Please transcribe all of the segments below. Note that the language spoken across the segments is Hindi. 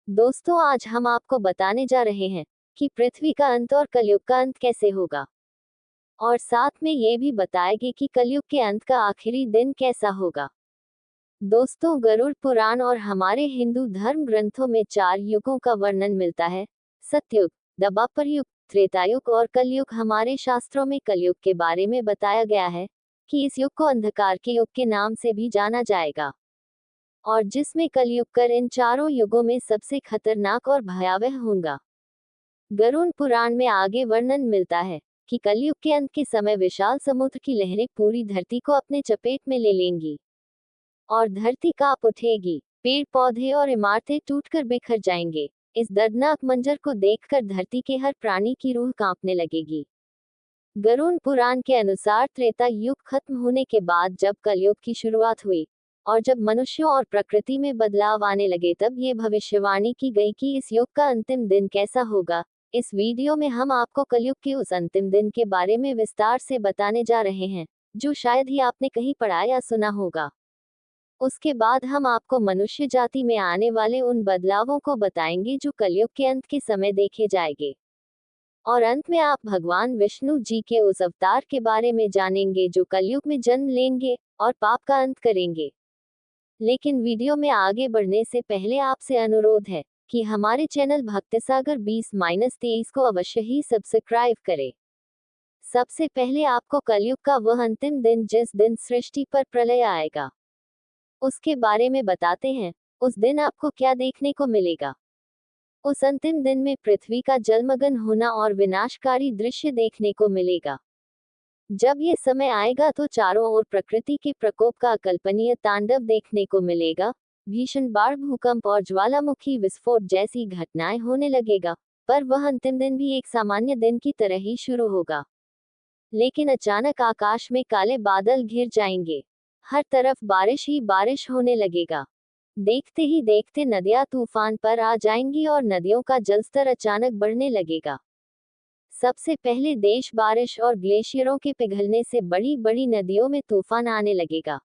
दोस्तों, आज हम आपको बताने जा रहे हैं कि पृथ्वी का अंत और कलयुग का अंत कैसे होगा, और साथ में ये भी बताएंगे कि कलयुग के अंत का आखिरी दिन कैसा होगा। दोस्तों, गरुड़ पुराण और हमारे हिंदू धर्म ग्रंथों में 4 युगों का वर्णन मिलता है। सतयुग, द्वापर युग, त्रेता युग और कलयुग। हमारे शास्त्रों में कलयुग के बारे में बताया गया है कि इस युग को अंधकार के युग के नाम से भी जाना जाएगा, और जिसमें कलयुग कर इन चारों युगों में सबसे खतरनाक और भयावह होगा। गरुड़ पुराण में आगे वर्णन मिलता है कि कलयुग के अंत के समय विशाल समुद्र की लहरें पूरी धरती को अपने चपेट में ले लेंगी और धरती कांप उठेगी। पेड़ पौधे और इमारतें टूटकर बिखर जाएंगे। इस दर्दनाक मंजर को देखकर धरती के हर प्राणी की रूह कांपने लगेगी। गरुड़ पुराण के अनुसार त्रेता युग खत्म होने के बाद जब कलयुग की शुरुआत हुई और जब मनुष्यों और प्रकृति में बदलाव आने लगे, तब ये भविष्यवाणी की गई कि इस युग का अंतिम दिन कैसा होगा। इस वीडियो में हम आपको कलयुग के उस अंतिम दिन के बारे में विस्तार से बताने जा रहे हैं, जो शायद ही आपने कहीं पढ़ा या सुना होगा। उसके बाद हम आपको मनुष्य जाति में आने वाले उन बदलावों को बताएंगे जो कलयुग के अंत के समय देखे जाएंगे। और अंत में आप भगवान विष्णु जी के उस अवतार के बारे में जानेंगे जो कलयुग में जन्म लेंगे और पाप का अंत करेंगे। लेकिन वीडियो में आगे बढ़ने से पहले आपसे अनुरोध है कि हमारे चैनल भक्तिसागर 20-23 को अवश्य ही सब्सक्राइब करें। सबसे पहले आपको कलयुग का वह अंतिम दिन, जिस दिन सृष्टि पर प्रलय आएगा, उसके बारे में बताते हैं। उस दिन आपको क्या देखने को मिलेगा? उस अंतिम दिन में पृथ्वी का जलमग्न होना और विनाशकारी दृश्य देखने को मिलेगा। जब ये समय आएगा तो चारों ओर प्रकृति के प्रकोप का अकल्पनीय तांडव देखने को मिलेगा। भीषण बाढ़, भूकंप और ज्वालामुखी विस्फोट जैसी घटनाएं होने लगेगा। पर वह अंतिम दिन भी एक सामान्य दिन की तरह ही शुरू होगा। लेकिन अचानक आकाश में काले बादल घिर जाएंगे। हर तरफ बारिश ही बारिश होने लगेगा। देखते ही देखते नदियां तूफान पर आ जाएंगी और नदियों का जलस्तर अचानक बढ़ने लगेगा। सबसे पहले देश बारिश और ग्लेशियरों के पिघलने से बड़ी बड़ी नदियों में तूफान आने लगेगा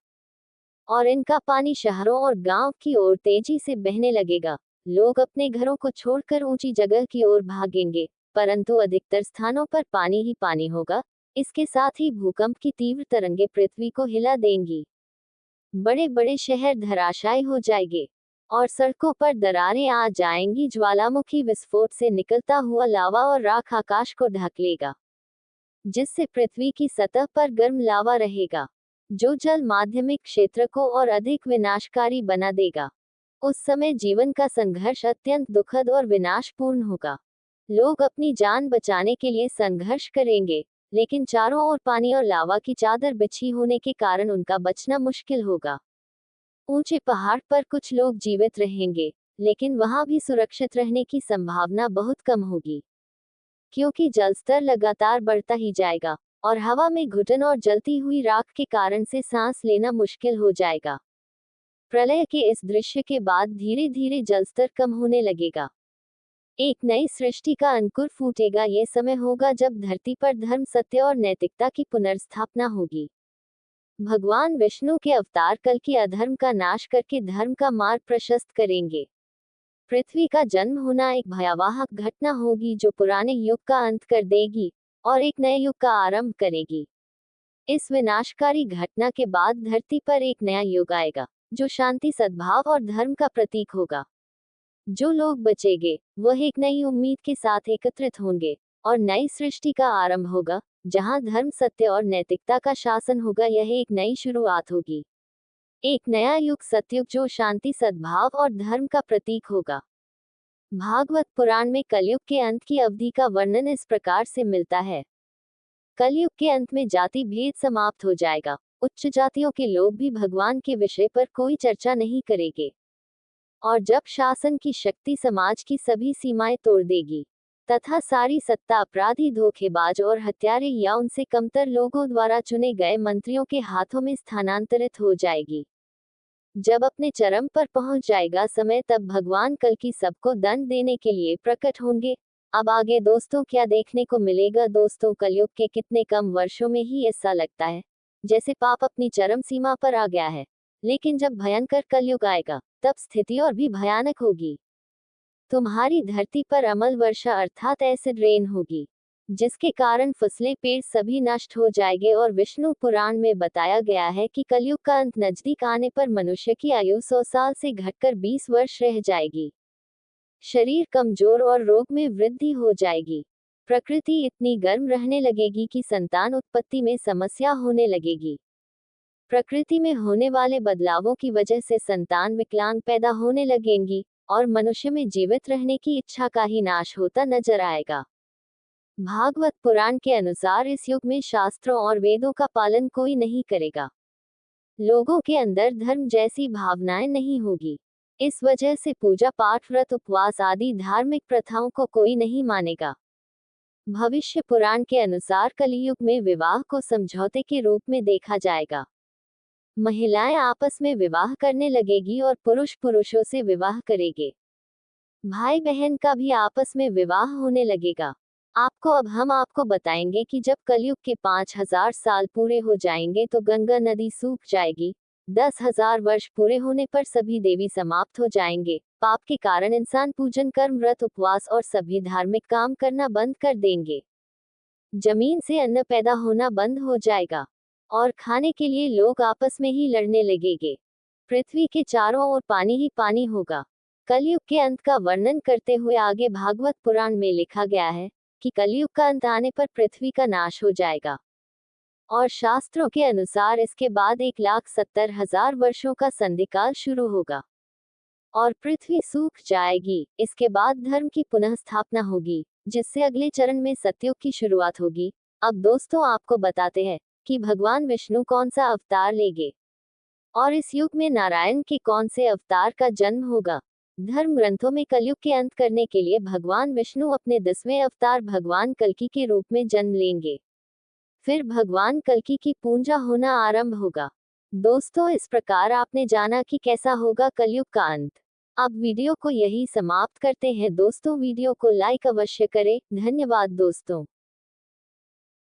और इनका पानी शहरों और गांव की ओर तेजी से बहने लगेगा। लोग अपने घरों को छोड़कर ऊंची जगह की ओर भागेंगे, परंतु अधिकतर स्थानों पर पानी ही पानी होगा। इसके साथ ही भूकंप की तीव्र तरंगें पृथ्वी को हिला देंगी। बड़े बड़े शहर धराशायी हो जाएंगे और सड़कों पर दरारें आ जाएंगी। ज्वालामुखी विस्फोट से निकलता हुआ लावा और राख आकाश को ढक लेगा, जिससे पृथ्वी की सतह पर गर्म लावा रहेगा, जो जल माध्यमिक क्षेत्र को और अधिक विनाशकारी बना देगा। उस समय जीवन का संघर्ष अत्यंत दुखद और विनाशपूर्ण होगा। लोग अपनी जान बचाने के लिए संघर्ष करेंगे, लेकिन चारों ओर पानी और लावा की चादर बिछी होने के कारण उनका बचना मुश्किल होगा। ऊंचे पहाड़ पर कुछ लोग जीवित रहेंगे, लेकिन वहां भी सुरक्षित रहने की संभावना बहुत कम होगी, क्योंकि जलस्तर लगातार बढ़ता ही जाएगा और हवा में घुटन और जलती हुई राख के कारण से सांस लेना मुश्किल हो जाएगा। प्रलय के इस दृश्य के बाद धीरे धीरे जलस्तर कम होने लगेगा। एक नई सृष्टि का अंकुर फूटेगा। ये समय होगा जब धरती पर धर्म, सत्य और नैतिकता की पुनर्स्थापना होगी। भगवान विष्णु के अवतार कल की अधर्म का नाश करके धर्म का मार्ग प्रशस्त करेंगे। पृथ्वी का जन्म होना एक भयावह घटना होगी जो पुराने युग का अंत कर देगी और एक नए युग का आरंभ करेगी। इस विनाशकारी घटना के बाद धरती पर एक नया युग आएगा, जो शांति, सद्भाव और धर्म का प्रतीक होगा। जो लोग बचेंगे वह एक नई उम्मीद के साथ एकत्रित होंगे और नई सृष्टि का आरंभ होगा, जहां धर्म, सत्य और नैतिकता का शासन होगा। यह एक नई शुरुआत होगी, एक नया युग, सतयुग, जो शांति, सद्भाव और धर्म का प्रतीक होगा। भागवत पुराण में कलयुग के अंत की अवधि का वर्णन इस प्रकार से मिलता है। कलयुग के अंत में जाति भेद समाप्त हो जाएगा। उच्च जातियों के लोग भी भगवान के विषय पर कोई चर्चा नहीं करेंगे, और जब शासन की शक्ति समाज की सभी सीमाएं तोड़ देगी तथा सारी सत्ता अपराधी, धोखेबाज और हत्यारे या उनसे कमतर लोगों द्वारा चुने गए मंत्रियों के हाथों में स्थानांतरित हो जाएगी। जब अपने चरम पर पहुंच जाएगा समय, तब भगवान कल की सबको दंड देने के लिए प्रकट होंगे। अब आगे दोस्तों क्या देखने को मिलेगा? दोस्तों, कलयुग के कितने कम वर्षों में ही ऐसा लगता है जैसे पाप अपनी चरम सीमा पर आ गया है। लेकिन जब भयंकर कलयुग आएगा, तब स्थिति और भी भयानक होगी। तुम्हारी धरती पर अमल वर्षा अर्थात एसिड रेन होगी, जिसके कारण फसलें पेड़ सभी नष्ट हो जाएंगे। और विष्णु पुराण में बताया गया है कि कलयुग का अंत नजदीक आने पर मनुष्य की आयु 100 साल से घटकर 20 वर्ष रह जाएगी। शरीर कमजोर और रोग में वृद्धि हो जाएगी। प्रकृति इतनी गर्म रहने लगेगी कि संतान उत्पत्ति में समस्या होने लगेगी। प्रकृति में होने वाले बदलावों की वजह से संतान विकलांग पैदा होने लगेंगी और मनुष्य में जीवित रहने की इच्छा का ही नाश होता नजर आएगा। भागवत पुराण के अनुसार इस युग में शास्त्रों और वेदों का पालन कोई नहीं करेगा। लोगों के अंदर धर्म जैसी भावनाएं नहीं होगी। इस वजह से पूजा पाठ व्रत उपवास आदि धार्मिक प्रथाओं को कोई नहीं मानेगा। भविष्य पुराण के अनुसार कलियुग में विवाह को समझौते के रूप में देखा जाएगा। महिलाएं आपस में विवाह करने लगेगी और पुरुष पुरुषों से विवाह करेंगे। भाई बहन का भी आपस में विवाह होने लगेगा। हम आपको बताएंगे कि जब कलयुग के 5000 साल पूरे हो जाएंगे तो गंगा नदी सूख जाएगी। 10,000 वर्ष पूरे होने पर सभी देवी समाप्त हो जाएंगे। पाप के कारण इंसान पूजन कर्म व्रत उपवास और सभी धार्मिक काम करना बंद कर देंगे। जमीन से अन्न पैदा होना बंद हो जाएगा और खाने के लिए लोग आपस में ही लड़ने लगेंगे। पृथ्वी के चारों ओर पानी ही पानी होगा। कलयुग के अंत का वर्णन करते हुए आगे भागवत पुराण में लिखा गया है कि कलयुग का अंत आने पर पृथ्वी का नाश हो जाएगा और शास्त्रों के अनुसार इसके बाद 1,70,000 वर्षों का संधिकाल शुरू होगा और पृथ्वी सूख जाएगी। इसके बाद धर्म की पुनः स्थापना होगी, जिससे अगले चरण में सतयुग की शुरुआत होगी। अब दोस्तों आपको बताते हैं कि भगवान विष्णु कौन सा अवतार लेंगे और इस युग में नारायण के कौन से अवतार का जन्म होगा। धर्म ग्रंथों में कलयुग के अंत करने के लिए भगवान विष्णु अपने 10वें अवतार भगवान कल्कि के रूप में जन्म लेंगे। फिर भगवान कल्कि की पूजा होना आरंभ होगा। दोस्तों इस प्रकार आपने जाना कि कैसा होगा कलयुग का अंत। अब वीडियो को यही समाप्त करते हैं दोस्तों। वीडियो को लाइक अवश्य करें। धन्यवाद दोस्तों।